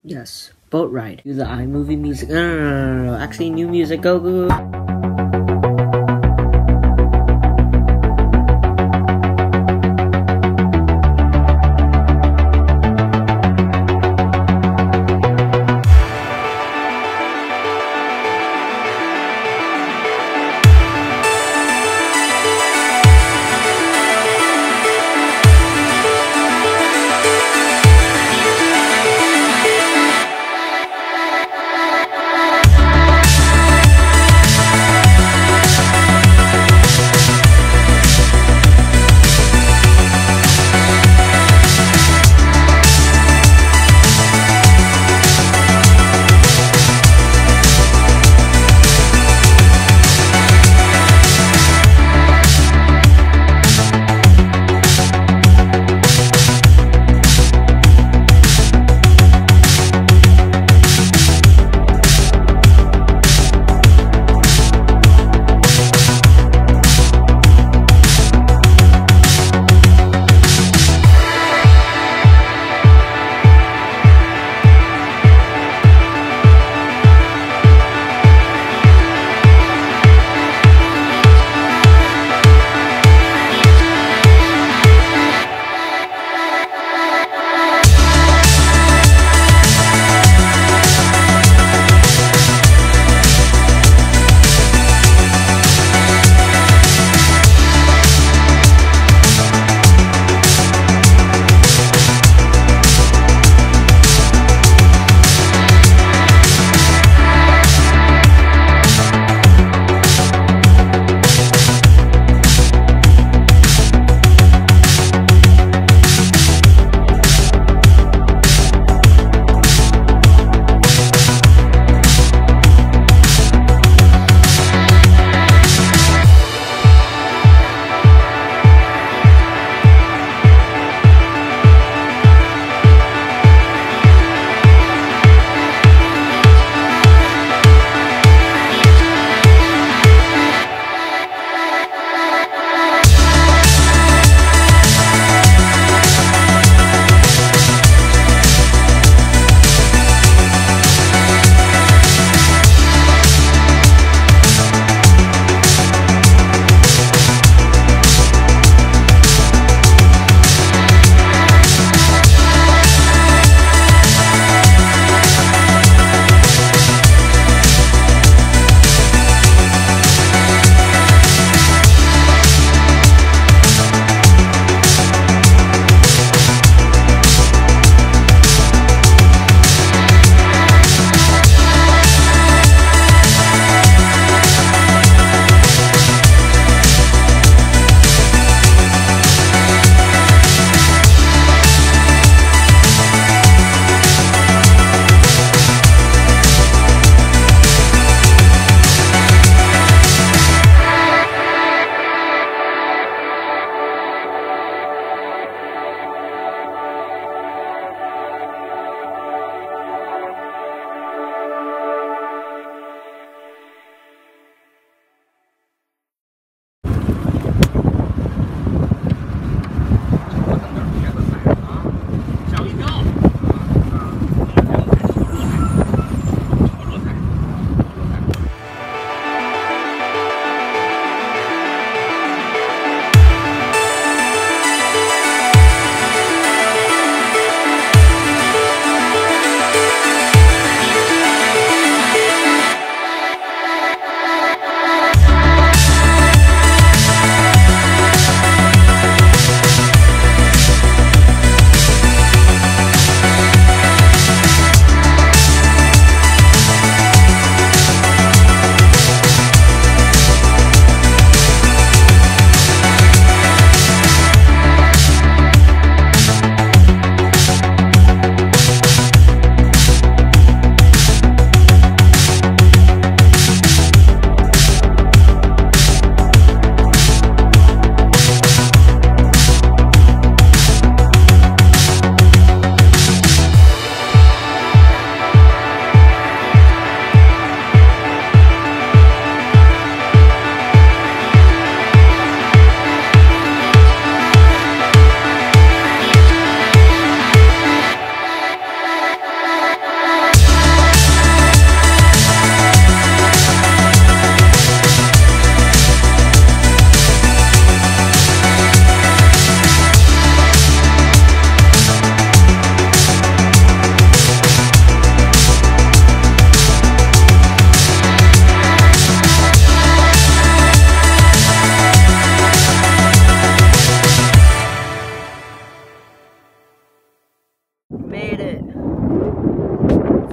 Yes, boat ride. Do the iMovie music. No. Actually, new music. Go.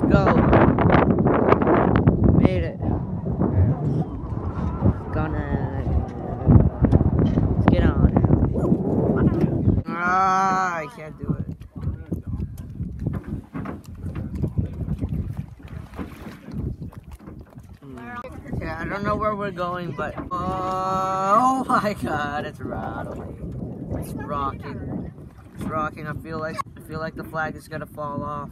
go. Made it. Let's get on. Ah, I can't do it. Yeah, I don't know where we're going, but oh my god, it's rattling. It's rocking. It's rocking. I feel like the flag is gonna fall off.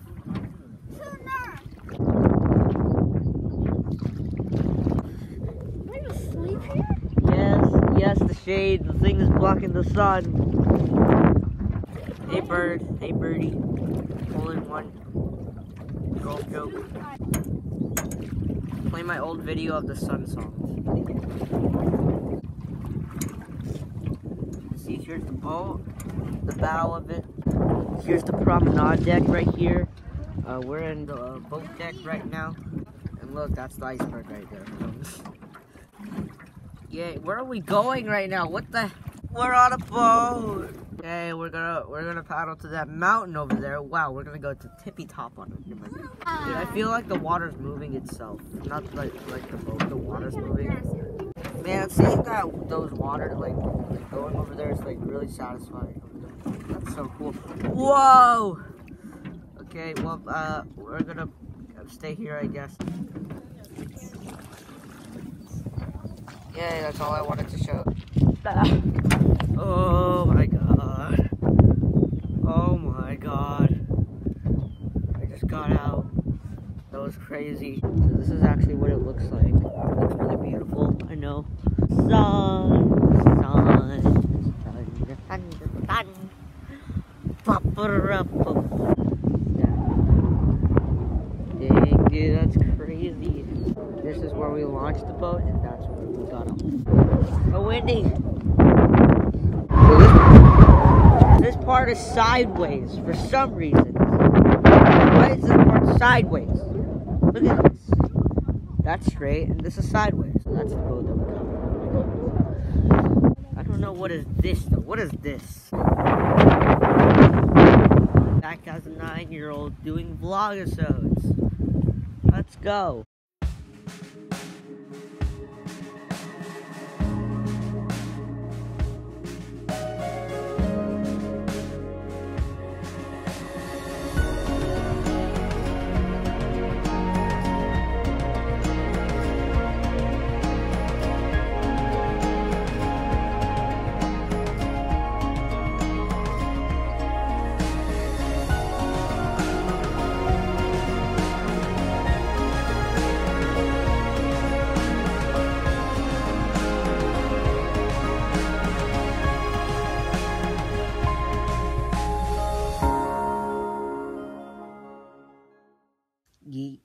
Are you asleep here? Yes, the shade. The thing is blocking the sun. Hey bird, hey birdie. Hole in one. Golf joke. Play my old video of the sun songs. See, here's the boat, the bow of it. Here's the promenade deck right here. We're in the boat deck right now. And look, that's the iceberg right there. Yeah, where are we going right now? What the? We're on a boat. Okay, we're gonna paddle to that mountain over there. Wow, we're gonna go to tippy top on it. Dude, I feel like the water's moving itself, not like the boat. The water's moving. Man, seeing those water like going over there is like really satisfying. That's so cool. Whoa. Okay, well, we're gonna stay here, I guess. Yay, that's all I wanted to show. Oh my god. Oh my god. I just got out. That was crazy. So this is actually what it looks like. It looks really beautiful, I know. Sun. Dang, dude, that's crazy. This is where we launched the boat, and that's where we got them. Oh, windy. This part is sideways for some reason. Why is this part sideways? Look at this. That's straight, and this is sideways. So that's the boat that we got. I don't know what is this though. What is this? Back as a 9-year-old doing vlogasodes. Let's go. Yeet.